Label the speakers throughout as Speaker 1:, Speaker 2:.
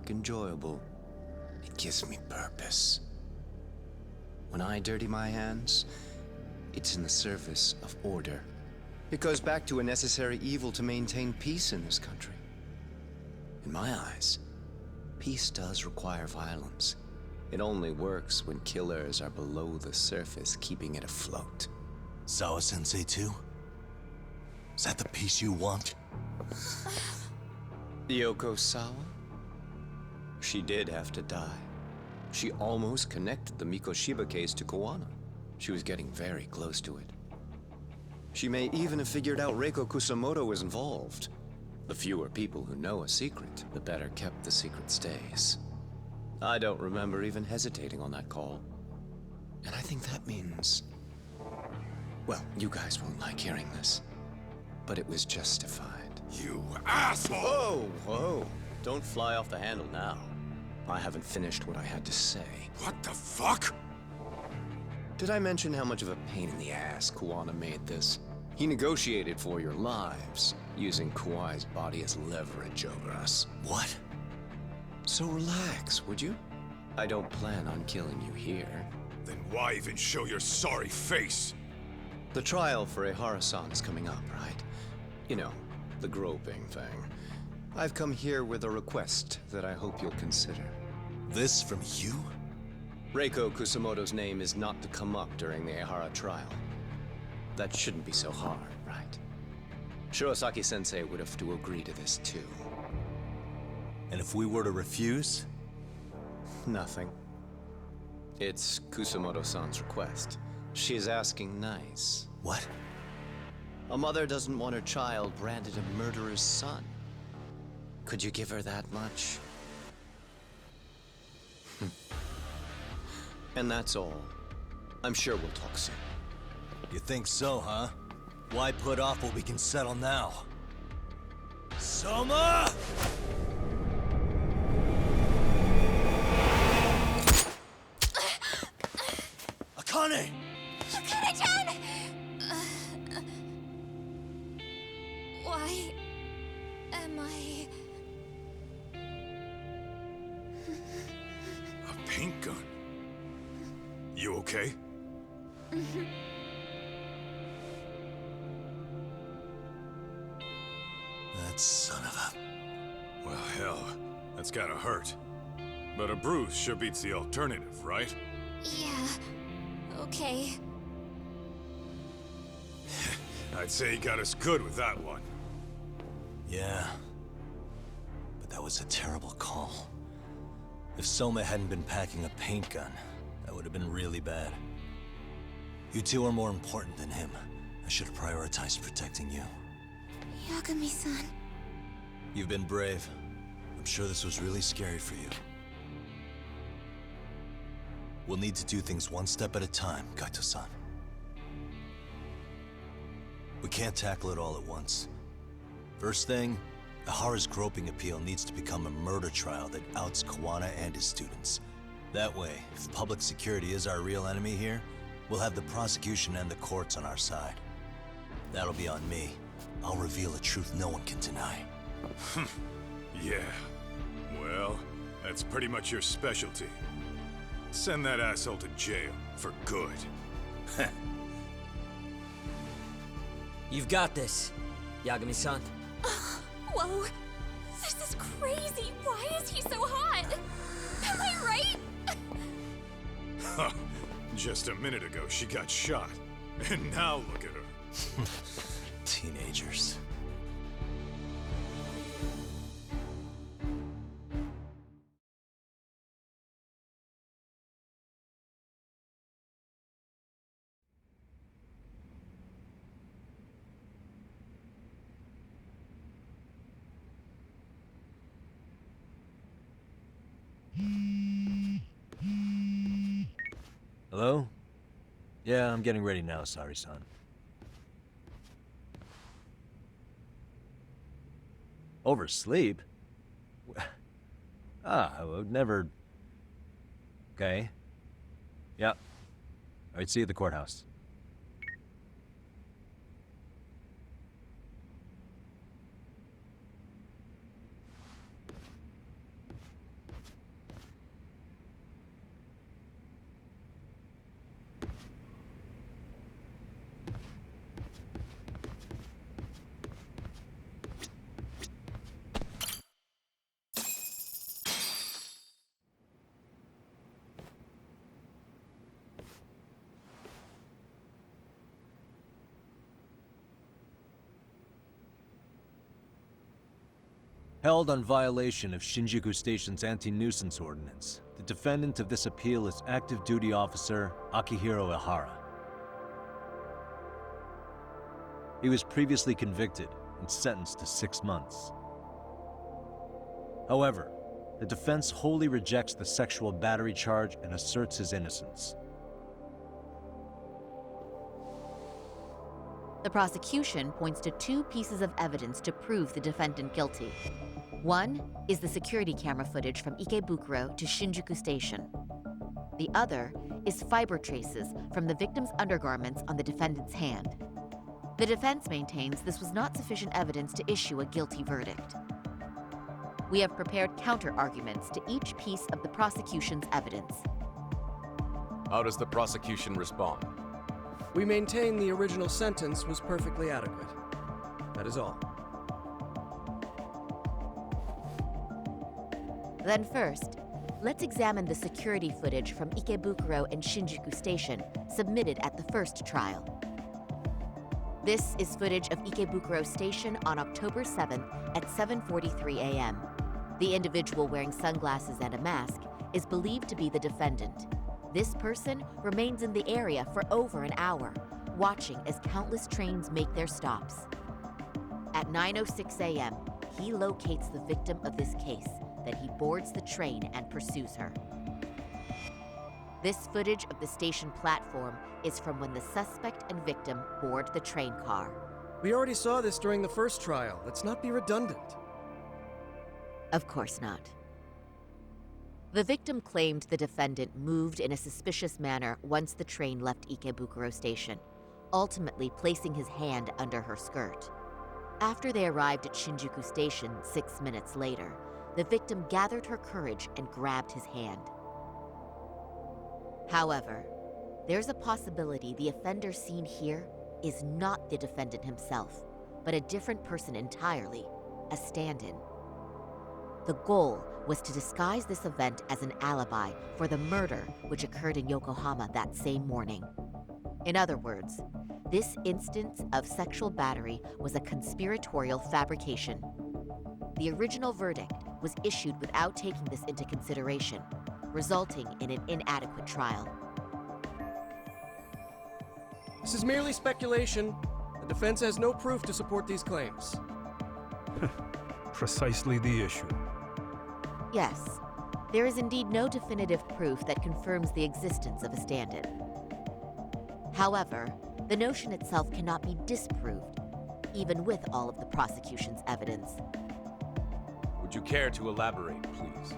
Speaker 1: work enjoyable. It gives me purpose. When I dirty my hands, it's in the service of order. It goes back to a necessary evil to maintain peace in this country. In my eyes, peace does require violence. It only works when killers are below the surface, keeping it afloat.
Speaker 2: Sawa-sensei too? Is that the peace you want?
Speaker 1: Yoko Sawa? She did have to die. She almost connected the Mikoshiba case to Koana. She was getting very close to it. She may even have figured out Reiko Kusamoto was involved. The fewer people who know a secret, the better kept the secret stays. I don't remember even hesitating on that call. And I think that means... well, you guys won't like hearing this, but it was justified.
Speaker 3: You asshole!
Speaker 1: Whoa, whoa. Don't fly off the handle now. I haven't finished what I had to say.
Speaker 3: What the fuck?
Speaker 1: Did I mention how much of a pain in the ass Kuwana made this? He negotiated for your lives, using Kuai's body as leverage over us.
Speaker 2: What?
Speaker 1: So relax, would you? I don't plan on killing you here.
Speaker 3: Then why even show your sorry face?
Speaker 1: The trial for Ehara-san is coming up, right? You know, the groping thing. I've come here with a request that I hope you'll consider.
Speaker 2: This from you?
Speaker 1: Reiko Kusamoto's name is not to come up during the Ehara trial. That shouldn't be so hard, right? Shirosaki-sensei would have to agree to this too.
Speaker 2: And if we were to refuse?
Speaker 1: Nothing. It's Kusamoto-san's request. She's asking nice.
Speaker 2: What?
Speaker 1: A mother doesn't want her child branded a murderer's son. Could you give her that much? And that's all. I'm sure we'll talk soon.
Speaker 2: You think so, huh? Why put off what we can settle now? Soma! Akane!
Speaker 4: Akane-chan! Why am I...
Speaker 3: A paint gun? You okay?
Speaker 2: That son of a...
Speaker 3: Well, hell, that's gotta hurt. But a bruise sure beats the alternative, right?
Speaker 4: Yeah, okay.
Speaker 3: I'd say he got us good with that one.
Speaker 2: Yeah. But that was a terrible call. If Soma hadn't been packing a paint gun, that would have been really bad. You two are more important than him. I should have prioritized protecting you.
Speaker 4: Yagami-san.
Speaker 2: You've been brave. I'm sure this was really scary for you. We'll need to do things one step at a time, Kaito-san. We can't tackle it all at once. First thing, Ehara's groping appeal needs to become a murder trial that outs Kuwana and his students. That way, if public security is our real enemy here, we'll have the prosecution and the courts on our side. That'll be on me. I'll reveal a truth no one can deny.
Speaker 3: Yeah. Well, that's pretty much your specialty. Send that asshole to jail, for good.
Speaker 5: You've got this, Yagami-san.
Speaker 4: Whoa, this is crazy. Why is he so hot? Am I right?
Speaker 3: Huh. Just a minute ago, she got shot. And now look at her.
Speaker 2: Teenagers. Hello? Yeah, I'm getting ready now, Sari-san. Oversleep? I would never... Okay. Yeah. Alright, see you at the courthouse. Held on violation of Shinjuku Station's anti-nuisance ordinance, the defendant of this appeal is active duty officer Akihiro Ihara. He was previously convicted and sentenced to 6 months. However, the defense wholly rejects the sexual battery charge and asserts his innocence.
Speaker 6: The prosecution points to 2 pieces of evidence to prove the defendant guilty. One is the security camera footage from Ikebukuro to Shinjuku Station. The other is fiber traces from the victim's undergarments on the defendant's hand. The defense maintains this was not sufficient evidence to issue a guilty verdict. We have prepared counter-arguments to each piece of the prosecution's evidence.
Speaker 7: How does the prosecution respond?
Speaker 8: We maintain the original sentence was perfectly adequate. That is all.
Speaker 6: Then first, let's examine the security footage from Ikebukuro and Shinjuku Station submitted at the first trial. This is footage of Ikebukuro Station on October 7th at 7:43 a.m. The individual wearing sunglasses and a mask is believed to be the defendant. This person remains in the area for over an hour, watching as countless trains make their stops. At 9:06 a.m., he locates the victim of this case, then he boards the train and pursues her. This footage of the station platform is from when the suspect and victim board the train car.
Speaker 8: We already saw this during the first trial. Let's not be redundant.
Speaker 6: Of course not. The victim claimed the defendant moved in a suspicious manner once the train left Ikebukuro Station, ultimately placing his hand under her skirt. After they arrived at Shinjuku Station 6 minutes later, the victim gathered her courage and grabbed his hand. However, there's a possibility the offender seen here is not the defendant himself, but a different person entirely, a stand-in. The goal was to disguise this event as an alibi for the murder which occurred in Yokohama that same morning. In other words, this instance of sexual battery was a conspiratorial fabrication. The original verdict was issued without taking this into consideration, resulting in an inadequate trial.
Speaker 8: This is merely speculation. The defense has no proof to support these claims.
Speaker 9: Precisely the issue.
Speaker 6: Yes, there is indeed no definitive proof that confirms the existence of a stand-in. However, the notion itself cannot be disproved, even with all of the prosecution's evidence.
Speaker 7: Would you care to elaborate, please?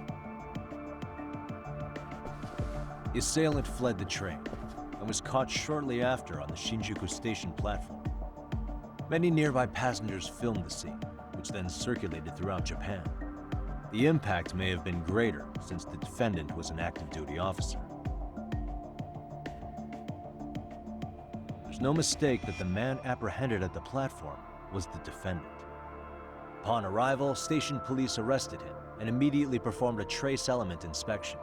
Speaker 2: The assailant fled the train and was caught shortly after on the Shinjuku Station platform. Many nearby passengers filmed the scene, which then circulated throughout Japan. The impact may have been greater since the defendant was an active duty officer. There's no mistake that the man apprehended at the platform was the defendant. Upon arrival, station police arrested him and immediately performed a trace element inspection.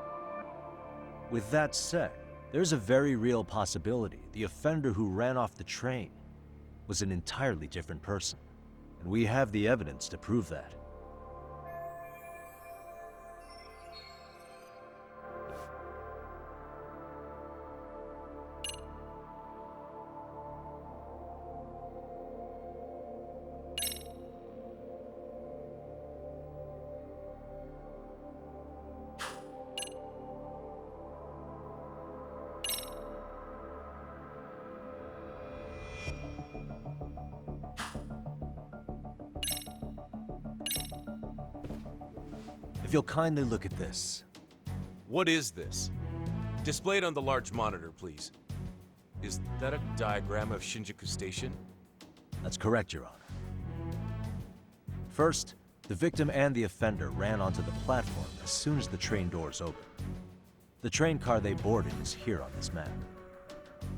Speaker 2: With that said, there's a very real possibility the offender who ran off the train was an entirely different person, and we have the evidence to prove that. If you'll kindly look at this.
Speaker 7: What is this? Displayed on the large monitor, please. Is that a diagram of Shinjuku Station?
Speaker 2: That's correct, Your Honor. First, the victim and the offender ran onto the platform as soon as the train doors opened. The train car they boarded is here on this map.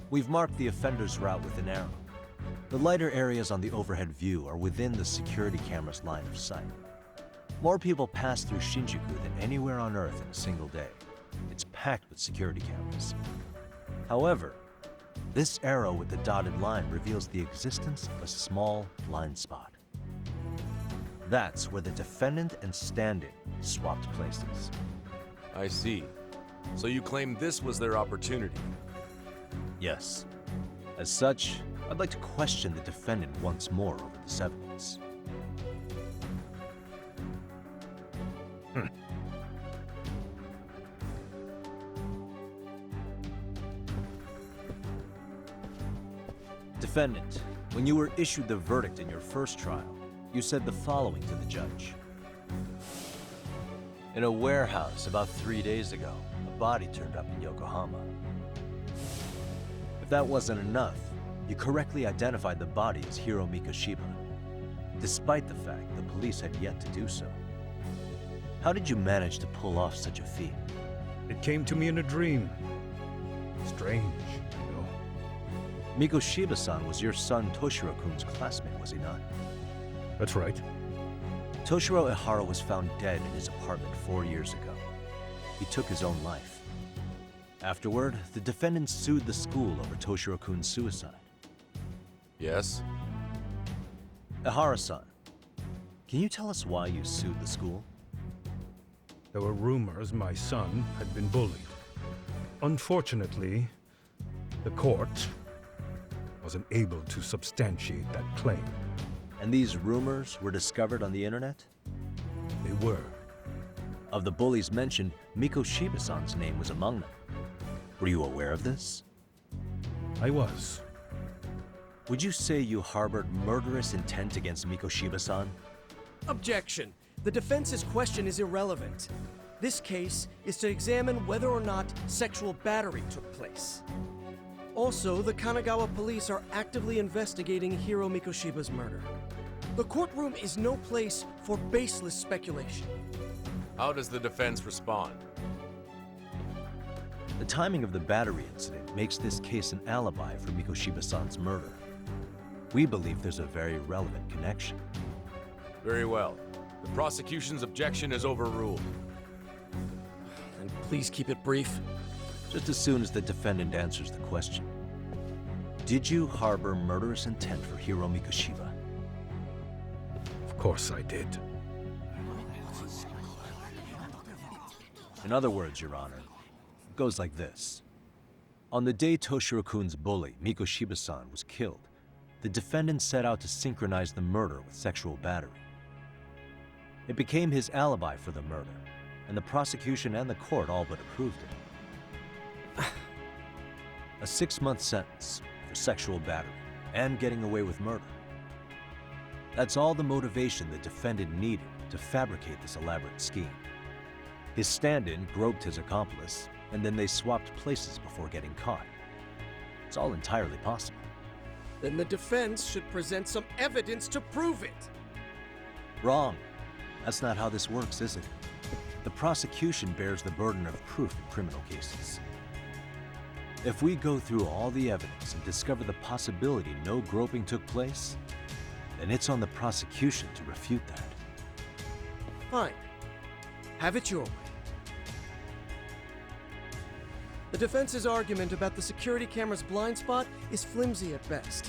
Speaker 2: We've marked the offender's route with an arrow. The lighter areas on the overhead view are within the security camera's line of sight. More people pass through Shinjuku than anywhere on Earth in a single day. It's packed with security cameras. However, this arrow with the dotted line reveals the existence of a small blind spot. That's where the defendant and stand-in swapped places.
Speaker 7: I see. So you claim this was their opportunity?
Speaker 2: Yes. As such, I'd like to question the defendant once more over this evidence. Defendant, when you were issued the verdict in your first trial, you said the following to the judge. In a warehouse about 3 days ago, a body turned up in Yokohama. If that wasn't enough, you correctly identified the body as Hiro Mikoshiba, despite the fact the police had yet to do so. How did you manage to pull off such a feat?
Speaker 9: It came to me in a dream. Strange, you know.
Speaker 2: Mikoshiba-san was your son Toshiro-kun's classmate, was he not?
Speaker 9: That's right.
Speaker 2: Toshiro Ihara was found dead in his apartment 4 years ago. He took his own life. Afterward, the defendant sued the school over Toshiro-kun's suicide.
Speaker 7: Yes?
Speaker 2: Ihara-san, can you tell us why you sued the school?
Speaker 9: There were rumors my son had been bullied. Unfortunately, the court wasn't able to substantiate that claim.
Speaker 2: And these rumors were discovered on the internet?
Speaker 9: They were.
Speaker 2: Of the bullies mentioned, Mikoshiba-san's name was among them. Were you aware of this?
Speaker 9: I was.
Speaker 2: Would you say you harbored murderous intent against Mikoshiba-san?
Speaker 8: Objection. The defense's question is irrelevant. This case is to examine whether or not sexual battery took place. Also, the Kanagawa police are actively investigating Hiro Mikoshiba's murder. The courtroom is no place for baseless speculation.
Speaker 7: How does the defense respond?
Speaker 2: The timing of the battery incident makes this case an alibi for Mikoshiba-san's murder. We believe there's a very relevant connection.
Speaker 7: Very well. The prosecution's objection is overruled.
Speaker 8: And please keep it brief.
Speaker 2: Just as soon as the defendant answers the question. Did you harbor murderous intent for Hiro Mikoshiba?
Speaker 9: Of course I did.
Speaker 2: In other words, Your Honor, it goes like this. On the day Toshiro-kun's bully, Mikoshiba-san, was killed, the defendant set out to synchronize the murder with sexual battery. It became his alibi for the murder, and the prosecution and the court all but approved it. A 6-month sentence for sexual battery and getting away with murder. That's all the motivation the defendant needed to fabricate this elaborate scheme. His stand-in groped his accomplice, and then they swapped places before getting caught. It's all entirely possible.
Speaker 8: Then the defense should present some evidence to prove it.
Speaker 2: Wrong. That's not how this works, is it? The prosecution bears the burden of proof in criminal cases. If we go through all the evidence and discover the possibility no groping took place, then it's on the prosecution to refute that.
Speaker 8: Fine. Have it your way. The defense's argument about the security camera's blind spot is flimsy at best.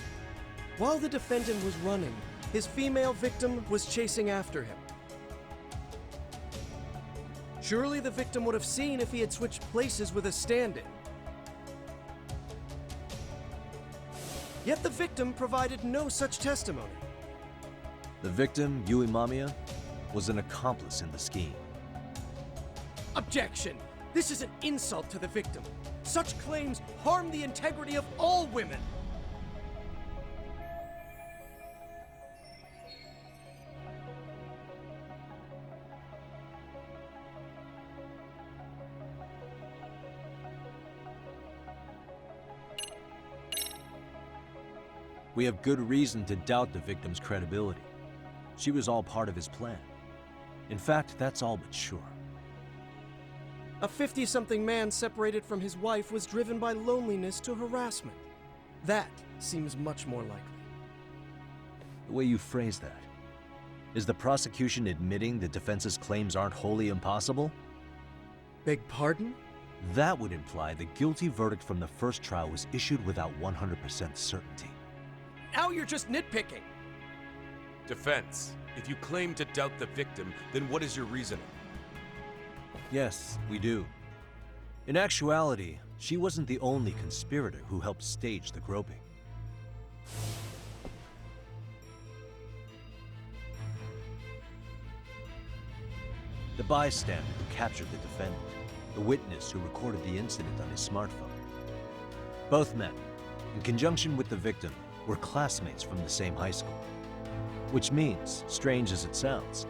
Speaker 8: While the defendant was running, his female victim was chasing after him. Surely the victim would have seen if he had switched places with a stand-in. Yet the victim provided no such testimony.
Speaker 2: The victim, Yui Mamiya, was an accomplice in the scheme.
Speaker 8: Objection! This is an insult to the victim. Such claims harm the integrity of all women.
Speaker 2: We have good reason to doubt the victim's credibility. She was all part of his plan. In fact, that's all but sure.
Speaker 8: A 50-something man separated from his wife was driven by loneliness to harassment. That seems much more likely.
Speaker 2: The way you phrase that, is the prosecution admitting the defense's claims aren't wholly impossible?
Speaker 8: Beg pardon?
Speaker 2: That would imply the guilty verdict from the first trial was issued without 100% certainty.
Speaker 8: Now you're just nitpicking.
Speaker 7: Defense, if you claim to doubt the victim, then what is your reasoning?
Speaker 2: Yes, we do. In actuality, she wasn't the only conspirator who helped stage the groping. The bystander who captured the defendant, the witness who recorded the incident on his smartphone. Both men, in conjunction with the victim, were classmates from the same high school. Which means, strange as it sounds,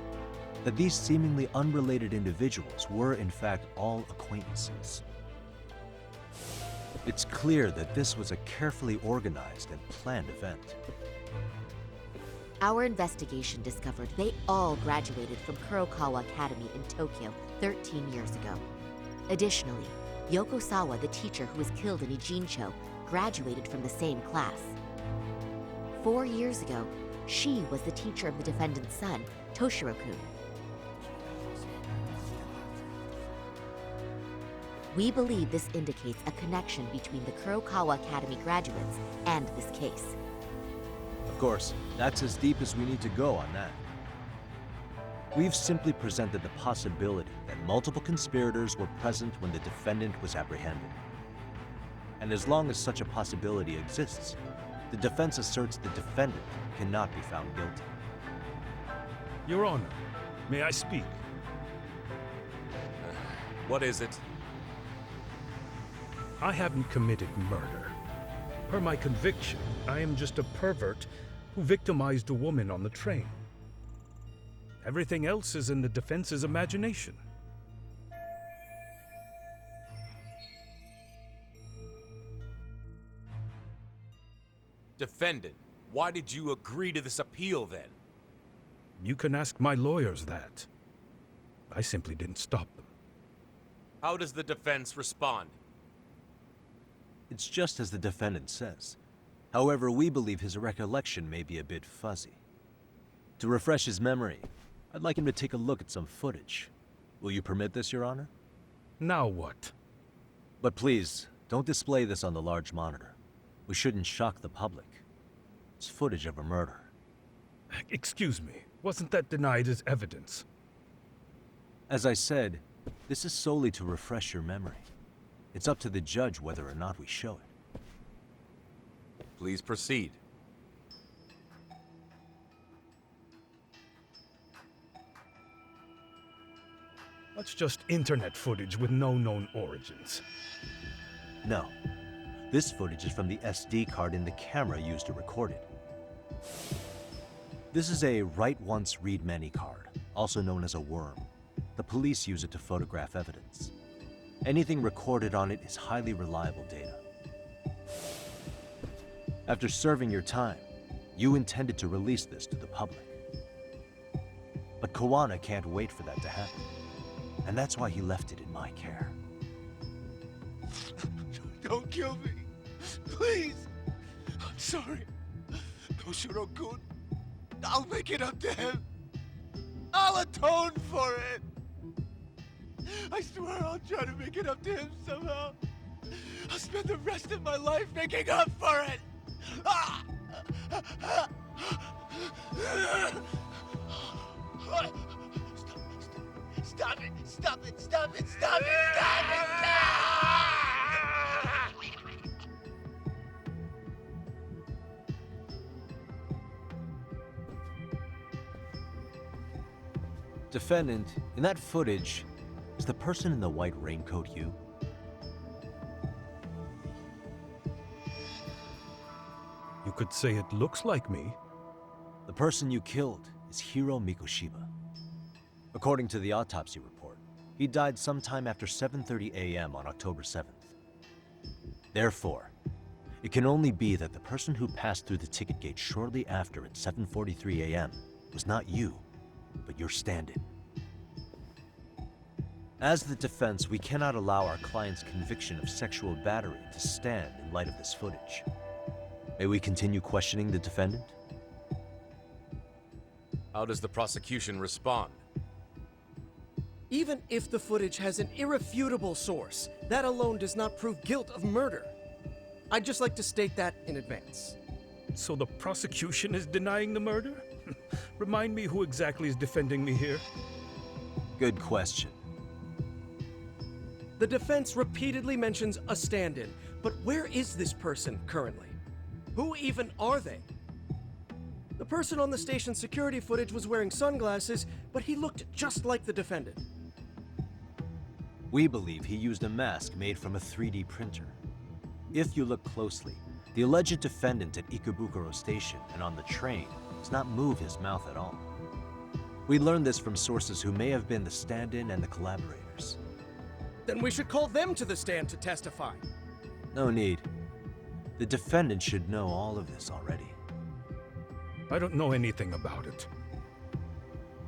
Speaker 2: that these seemingly unrelated individuals were in fact all acquaintances. It's clear that this was a carefully organized and planned event.
Speaker 6: Our investigation discovered they all graduated from Kurokawa Academy in Tokyo 13 years ago. Additionally, Yoko Sawa, the teacher who was killed in Ijincho, graduated from the same class. 4 years ago, she was the teacher of the defendant's son, Toshiro-kun. We believe this indicates a connection between the Kurokawa Academy graduates and this case.
Speaker 2: Of course, that's as deep as we need to go on that. We've simply presented the possibility that multiple conspirators were present when the defendant was apprehended. And as long as such a possibility exists, the defense asserts the defendant cannot be found guilty.
Speaker 9: Your Honor, may I speak?
Speaker 7: What is it?
Speaker 9: I haven't committed murder. Per my conviction, I am just a pervert who victimized a woman on the train. Everything else is in the defense's imagination.
Speaker 7: Defendant, why did you agree to this appeal then?
Speaker 9: You can ask my lawyers that. I simply didn't stop them.
Speaker 7: How does the defense respond?
Speaker 2: It's just as the defendant says. However, we believe his recollection may be a bit fuzzy. To refresh his memory, I'd like him to take a look at some footage. Will you permit this, Your Honor?
Speaker 9: Now what?
Speaker 2: But please, don't display this on the large monitor. We shouldn't shock the public. It's footage of a murder.
Speaker 9: Excuse me, wasn't that denied as evidence?
Speaker 2: As I said, this is solely to refresh your memory. It's up to the judge whether or not we show it.
Speaker 7: Please proceed.
Speaker 9: That's just internet footage with no known origins.
Speaker 2: No. This footage is from the SD card in the camera used to record it. This is a write once, read many card, also known as a worm. The police use it to photograph evidence. Anything recorded on it is highly reliable data. After serving your time, you intended to release this to the public. But Kawana can't wait for that to happen. And that's why he left it in my care.
Speaker 10: Don't kill me. Please. I'm sorry. Toshiro-kun. I'll make it up to him. I'll atone for it. I swear I'll try to make it up to him somehow. I'll spend the rest of my life making up for it. Stop it! Stop it! Stop it! Stop it! Stop it!
Speaker 2: Defendant, in that footage, is the person in the white raincoat you?
Speaker 9: You could say it looks like me.
Speaker 2: The person you killed is Hiro Mikoshiba. According to the autopsy report, he died sometime after 7:30 a.m. on October 7th. Therefore, it can only be that the person who passed through the ticket gate shortly after at 7:43 a.m. was not you, but your stand-in. As the defense, we cannot allow our client's conviction of sexual battery to stand in light of this footage. May we continue questioning the defendant?
Speaker 7: How does the prosecution respond?
Speaker 8: Even if the footage has an irrefutable source, that alone does not prove guilt of murder. I'd just like to state that in advance.
Speaker 9: So the prosecution is denying the murder? Remind me who exactly is defending me here?
Speaker 2: Good question.
Speaker 8: The defense repeatedly mentions a stand-in, but where is this person currently? Who even are they? The person on the station's security footage was wearing sunglasses, but he looked just like the defendant.
Speaker 2: We believe he used a mask made from a 3D printer. If you look closely, the alleged defendant at Ikebukuro Station and on the train does not move his mouth at all. We learned this from sources who may have been the stand-in and the collaborators.
Speaker 8: Then we should call them to the stand to testify.
Speaker 2: No need. The defendant should know all of this already.
Speaker 9: I don't know anything about it.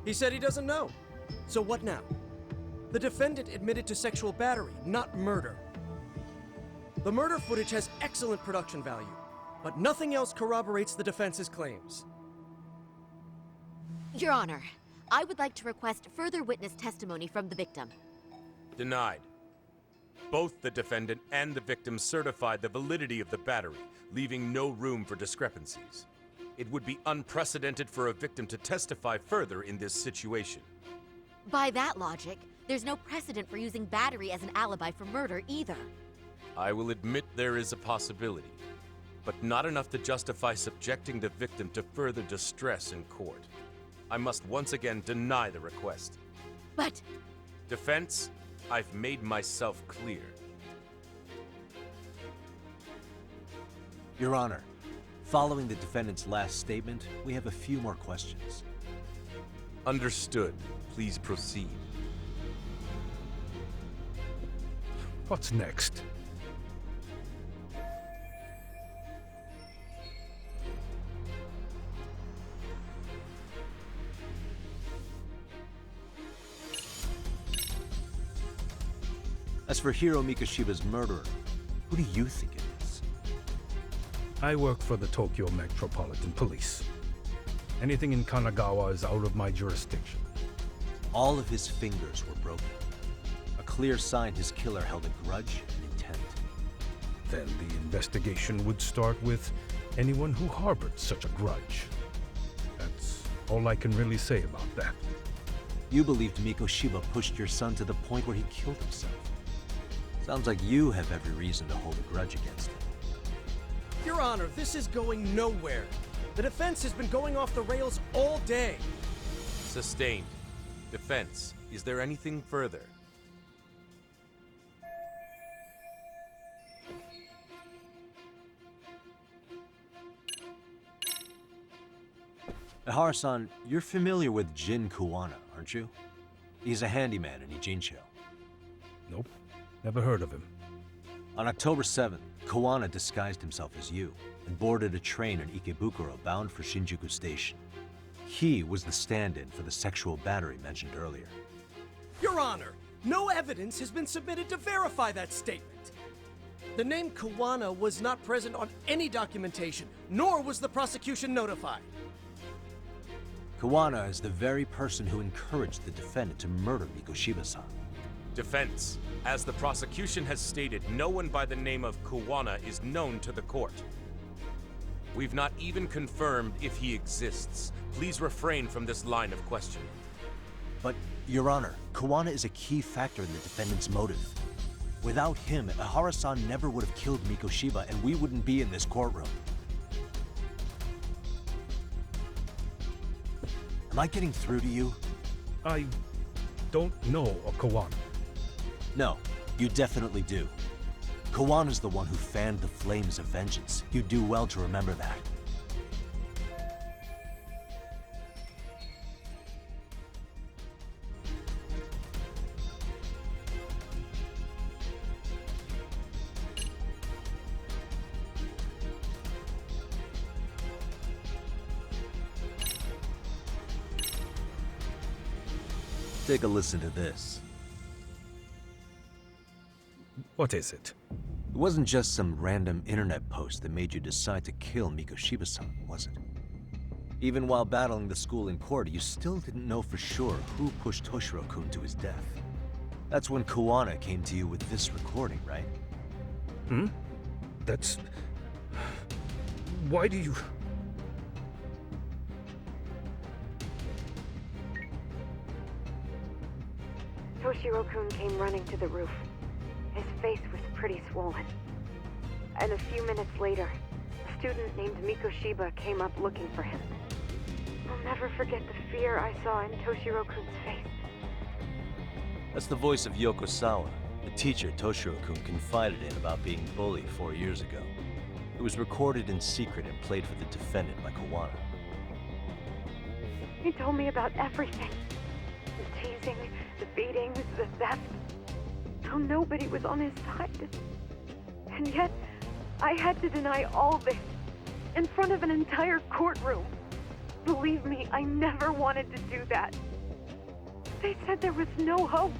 Speaker 8: He said he doesn't know. So what now? The defendant admitted to sexual battery, not murder. The murder footage has excellent production value, but nothing else corroborates the defense's claims.
Speaker 6: Your Honor, I would like to request further witness testimony from the victim.
Speaker 7: Denied. Both the defendant and the victim certified the validity of the battery, leaving no room for discrepancies. It would be unprecedented for a victim to testify further in this situation.
Speaker 6: By that logic, there's no precedent for using battery as an alibi for murder either.
Speaker 7: I will admit there is a possibility, but not enough to justify subjecting the victim to further distress in court. I must once again deny the request.
Speaker 6: But...
Speaker 7: Defense, I've made myself clear.
Speaker 2: Your Honor, following the defendant's last statement, we have a few more questions.
Speaker 7: Understood. Please proceed.
Speaker 9: What's next?
Speaker 2: As for Hiro Mikoshiba's murderer, who do you think it is?
Speaker 9: I work for the Tokyo Metropolitan Police. Anything in Kanagawa is out of my jurisdiction.
Speaker 2: All of his fingers were broken. A clear sign his killer held a grudge and intent.
Speaker 9: Then the investigation would start with anyone who harbored such a grudge. That's all I can really say about that.
Speaker 2: You believed Mikoshiba pushed your son to the point where he killed himself. Sounds like you have every reason to hold a grudge against him.
Speaker 8: Your Honor, this is going nowhere. The defense has been going off the rails all day.
Speaker 7: Sustained. Defense, is there anything further?
Speaker 2: Ihara-san, you're familiar with Jin Kuwana, aren't you? He's a handyman in Ijincho.
Speaker 9: Nope, never heard of him.
Speaker 2: On October 7th, Kuwana disguised himself as you and boarded a train in Ikebukuro bound for Shinjuku Station. He was the stand-in for the sexual battery mentioned earlier.
Speaker 8: Your Honor, no evidence has been submitted to verify that statement. The name Kuwana was not present on any documentation, nor was the prosecution notified.
Speaker 2: Kuwana is the very person who encouraged the defendant to murder Mikoshiba-san.
Speaker 7: Defense, as the prosecution has stated, no one by the name of Kuwana is known to the court. We've not even confirmed if he exists. Please refrain from this line of questioning.
Speaker 2: But, Your Honor, Kuwana is a key factor in the defendant's motive. Without him, Ihara-san never would have killed Mikoshiba, and we wouldn't be in this courtroom. Am I getting through to you?
Speaker 9: I don't know a Kawana.
Speaker 2: No, you definitely do. Kawana's the one who fanned the flames of vengeance. You do well to remember that. Take a listen to this.
Speaker 9: What is it?
Speaker 2: It wasn't just some random internet post that made you decide to kill Mikoshiba-san, was it? Even while battling the school in court, you still didn't know for sure who pushed Toshiro-kun to his death. That's when Kuwana came to you with this recording, right?
Speaker 9: Hmm? That's... Why do you...
Speaker 11: Toshiro-kun came running to the roof. His face was pretty swollen. And a few minutes later, a student named Mikoshiba came up looking for him. I'll never forget the fear I saw in Toshiro-kun's face.
Speaker 2: That's the voice of Yokosawa, the teacher Toshiro-kun confided in about being bullied 4 years ago. It was recorded in secret and played for the defendant by Kawana.
Speaker 11: He told me about everything. The teasing, the beatings, the theft. How nobody was on his side. And yet, I had to deny all this in front of an entire courtroom. Believe me, I never wanted to do that. They said there was no hope,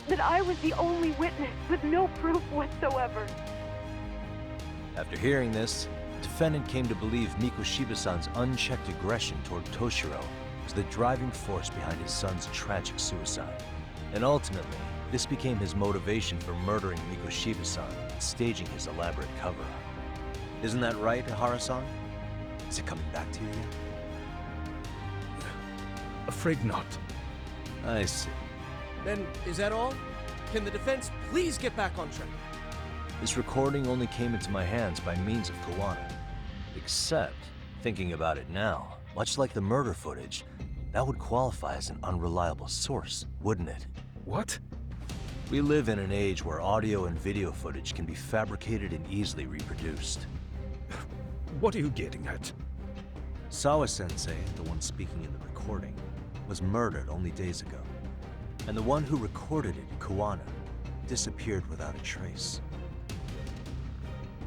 Speaker 11: that I was the only witness with no proof whatsoever.
Speaker 2: After hearing this, the defendant came to believe Mikoshiba-san's unchecked aggression toward Toshiro was the driving force behind his son's tragic suicide. And ultimately, this became his motivation for murdering Mikoshiba-san and staging his elaborate cover-up. Isn't that right, Ihara-san? Is it coming back to you yet?
Speaker 9: Afraid not.
Speaker 2: I see.
Speaker 8: Then, is that all? Can the defense please get back on track?
Speaker 2: This recording only came into my hands by means of Kawana. Except, thinking about it now, much like the murder footage, that would qualify as an unreliable source, wouldn't it?
Speaker 9: What?
Speaker 2: We live in an age where audio and video footage can be fabricated and easily reproduced.
Speaker 9: What are you getting at?
Speaker 2: Sawa-sensei, the one speaking in the recording, was murdered only days ago. And the one who recorded it, Kawana, disappeared without a trace.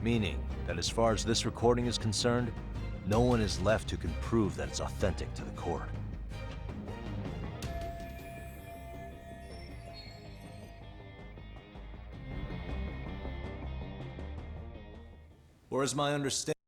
Speaker 2: Meaning that as far as this recording is concerned, no one is left who can prove that it's authentic to the court. Or is my understanding